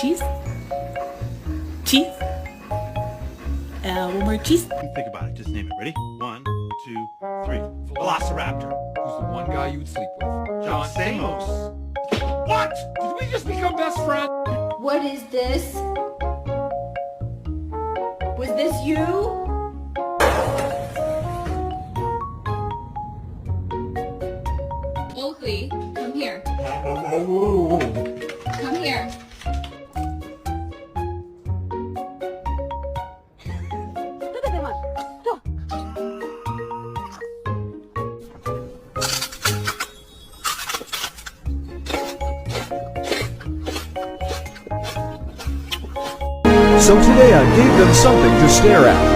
Cheese. Cheese. One more cheese. Think about it. Just name it. Ready? 1, 2, 3. Velociraptor. Who's the one guy you would sleep with? John Stamos. What? Did we just become best friends? What is this? Was this you? Oakley, come here. Come here. So today I gave them something to stare at.